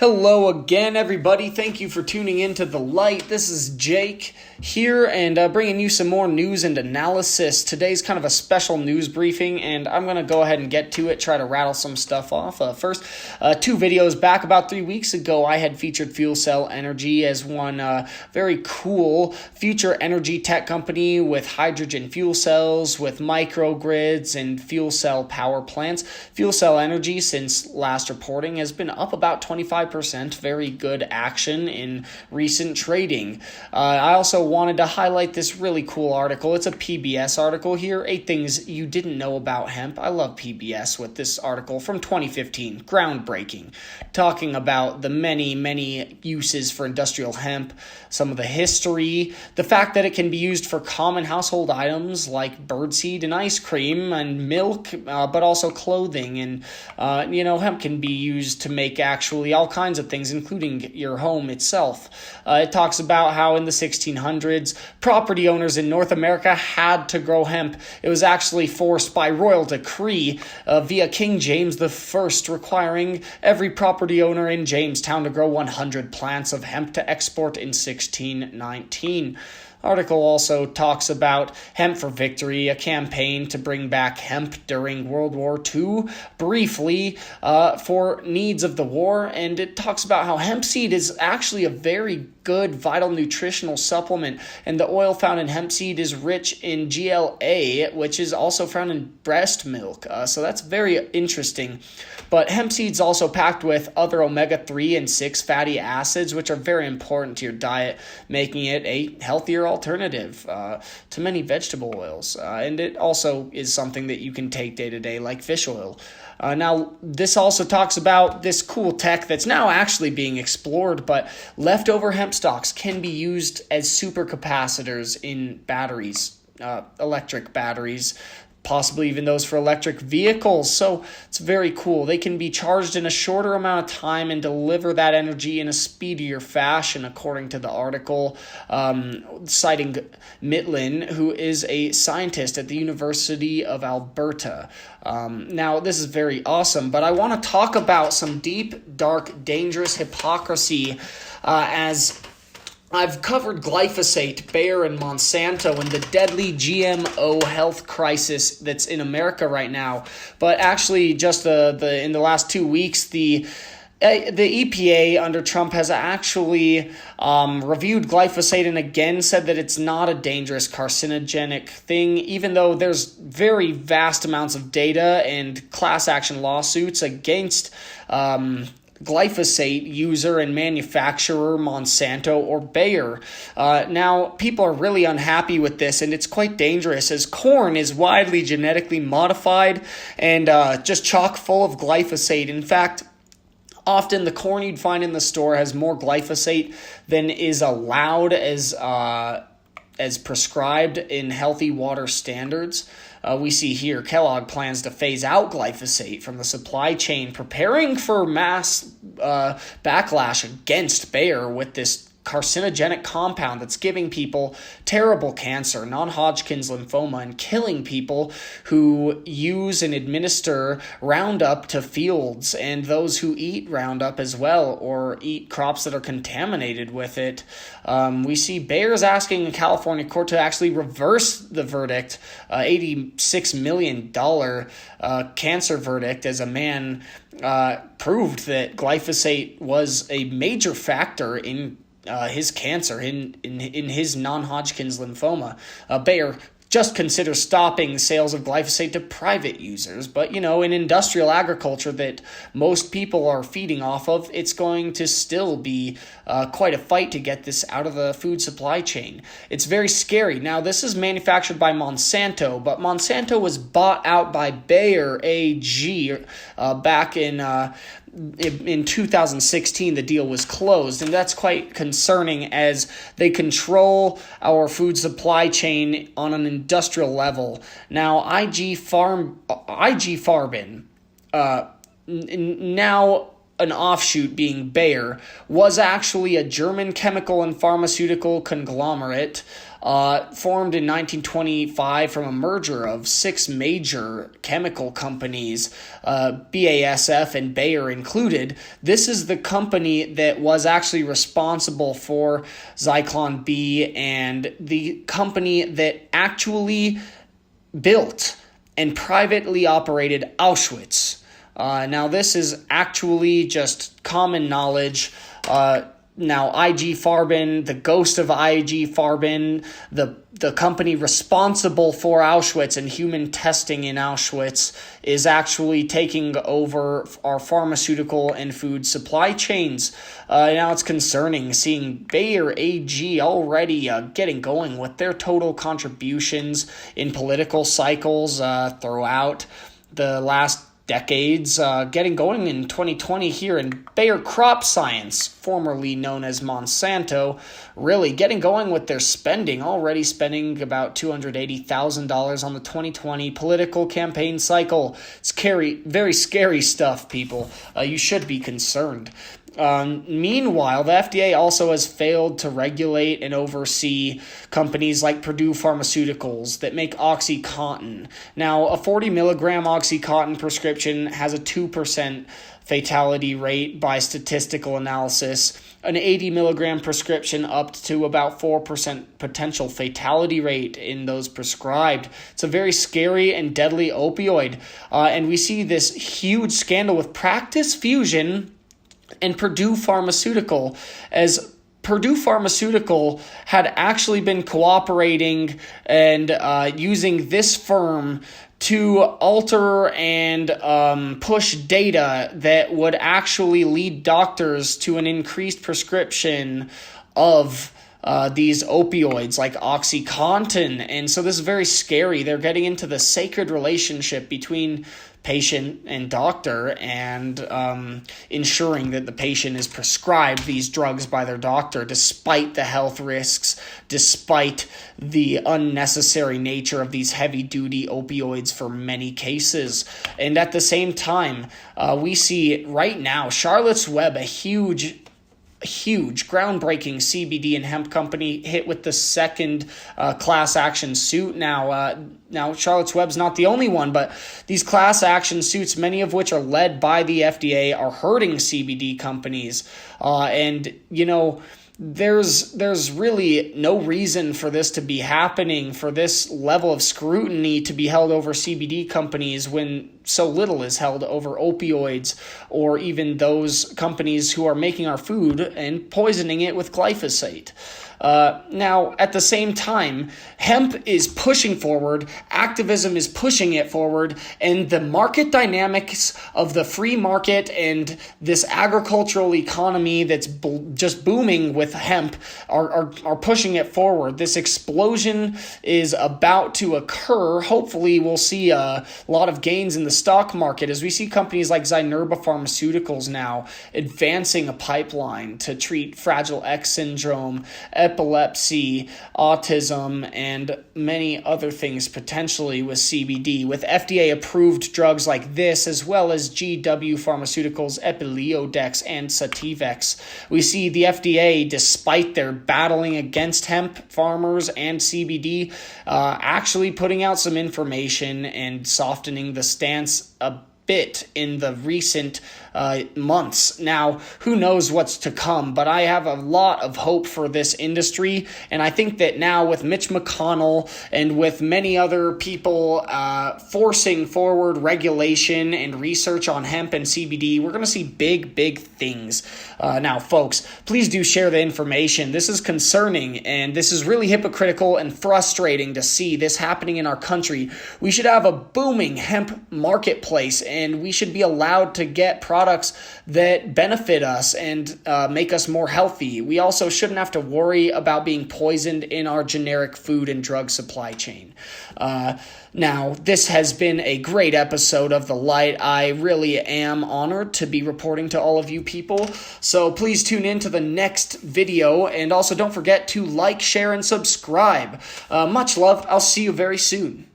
Hello again, everybody. Thank you for tuning into The Light. This is Jake here and bringing you some more news and analysis. Today's kind of a special news briefing, and I'm going to go ahead and get to it, try to rattle some stuff off. First, two videos back about 3 weeks ago, I had featured Fuel Cell Energy as one very cool future energy tech company with hydrogen fuel cells, with microgrids and fuel cell power plants. Fuel Cell Energy, since last reporting, has been up about 25%, very good action in recent trading. I also wanted to highlight this really cool article. It's a PBS article here, 8 things you didn't know about hemp. I love PBS with this article from 2015, groundbreaking, talking about the many uses for industrial hemp, some of the history, the fact that it can be used for common household items like birdseed and ice cream and milk, but also clothing. And, hemp can be used to make actually all kinds of things, including your home itself. It talks about how in the 1600s, property owners in North America had to grow hemp. It was actually forced by royal decree via King James I, requiring every property owner in Jamestown to grow 100 plants of hemp to export in 1619. Article also talks about Hemp for Victory, a campaign to bring back hemp during World War II, briefly for needs of the war, and it talks about how hemp seed is actually a very good vital nutritional supplement, and the oil found in hemp seed is rich in GLA, which is also found in breast milk, so that's very interesting. But hemp seed's also packed with other omega-3 and 6 fatty acids, which are very important to your diet, making it a healthier alternative to many vegetable oils. And it also is something that you can take day to day, like fish oil. Now, this also talks about this cool tech that's now actually being explored, but leftover hemp stalks can be used as supercapacitors in batteries, electric batteries, possibly even those for electric vehicles. So it's very cool. They can be charged in a shorter amount of time and deliver that energy in a speedier fashion, according to the article, citing Mitlin, who is a scientist at the University of Alberta. Now, this is very awesome, but I want to talk about some deep, dark, dangerous hypocrisy as I've covered glyphosate, Bayer, and Monsanto and the deadly GMO health crisis that's in America right now. But actually, just in the last 2 weeks, the EPA under Trump has actually reviewed glyphosate and again said that it's not a dangerous carcinogenic thing, even though there's very vast amounts of data and class action lawsuits against glyphosate user and manufacturer Monsanto or Bayer. Now, people are really unhappy with this, and it's quite dangerous as corn is widely genetically modified and just chock full of glyphosate. In fact, often the corn you'd find in the store has more glyphosate than is allowed as prescribed in healthy water standards. We see here Kellogg plans to phase out glyphosate from the supply chain, preparing for mass backlash against Bayer with this carcinogenic compound that's giving people terrible cancer, non-Hodgkin's lymphoma, and killing people who use and administer Roundup to fields and those who eat Roundup as well or eat crops that are contaminated with it. We see Bayer's asking a California court to actually reverse the verdict, $86 million cancer verdict, as a man proved that glyphosate was a major factor in his cancer, in his non-Hodgkin's lymphoma. Bayer just considers stopping sales of glyphosate to private users. But, in industrial agriculture that most people are feeding off of, it's going to still be quite a fight to get this out of the food supply chain. It's very scary. Now, this is manufactured by Monsanto, but Monsanto was bought out by Bayer AG back in 2016. The deal was closed, and that's quite concerning as they control our food supply chain on an industrial level. Now, IG Farben now an offshoot being Bayer, was actually a German chemical and pharmaceutical conglomerate formed in 1925 from a merger of 6 major chemical companies, BASF and Bayer included. This is the company that was actually responsible for Zyklon B and the company that actually built and privately operated Auschwitz. Now, this is actually just common knowledge. Now, IG Farben, the ghost of IG Farben, the company responsible for Auschwitz and human testing in Auschwitz, is actually taking over our pharmaceutical and food supply chains. Now, it's concerning seeing Bayer AG already getting going with their total contributions in political cycles throughout the last decades, getting going in 2020 here in Bayer Crop Science, formerly known as Monsanto, really getting going with their spending, already spending about $280,000 on the 2020 political campaign cycle. It's very scary stuff, people. You should be concerned. Meanwhile, the FDA also has failed to regulate and oversee companies like Purdue Pharmaceuticals that make OxyContin. Now, a 40 milligram OxyContin prescription has a 2% fatality rate by statistical analysis, an 80 milligram prescription up to about 4% potential fatality rate in those prescribed. It's a very scary and deadly opioid. And we see this huge scandal with Practice Fusion and Purdue Pharmaceutical, as Purdue Pharmaceutical had actually been cooperating and using this firm to alter and push data that would actually lead doctors to an increased prescription of these opioids like OxyContin. And so this is very scary. They're getting into the sacred relationship between patient and doctor and ensuring that the patient is prescribed these drugs by their doctor despite the health risks, despite the unnecessary nature of these heavy-duty opioids for many cases. And at the same time, we see right now Charlotte's Web, a huge groundbreaking CBD and hemp company, hit with the second class action suit. Now Charlotte's Web's not the only one, but these class action suits, many of which are led by the FDA, are hurting CBD companies. And there's really no reason for this to be happening, for this level of scrutiny to be held over CBD companies when so little is held over opioids or even those companies who are making our food and poisoning it with glyphosate. Now, at the same time, hemp is pushing forward, activism is pushing it forward, and the market dynamics of the free market and this agricultural economy that's just booming with hemp are pushing it forward. This explosion is about to occur. Hopefully, we'll see a lot of gains in the stock market as we see companies like Zynerba Pharmaceuticals now advancing a pipeline to treat Fragile X syndrome, epilepsy, autism, and many other things potentially with CBD, with FDA-approved drugs like this, as well as GW Pharmaceuticals' Epiliodex and Sativex. We see the FDA, despite their battling against hemp farmers and CBD, actually putting out some information and softening the stance a bit in the recent months. Now, who knows what's to come, but I have a lot of hope for this industry, and I think that now with Mitch McConnell and with many other people forcing forward regulation and research on hemp and CBD, we're going to see big things. Now, folks, please do share the information. This is concerning, and this is really hypocritical and frustrating to see this happening in our country. We should have a booming hemp marketplace, and we should be allowed to get products that benefit us and make us more healthy. We also shouldn't have to worry about being poisoned in our generic food and drug supply chain. Now, this has been a great episode of The Light. I really am honored to be reporting to all of you people. So please tune in to the next video. And also don't forget to like, share, and subscribe. Much love. I'll see you very soon.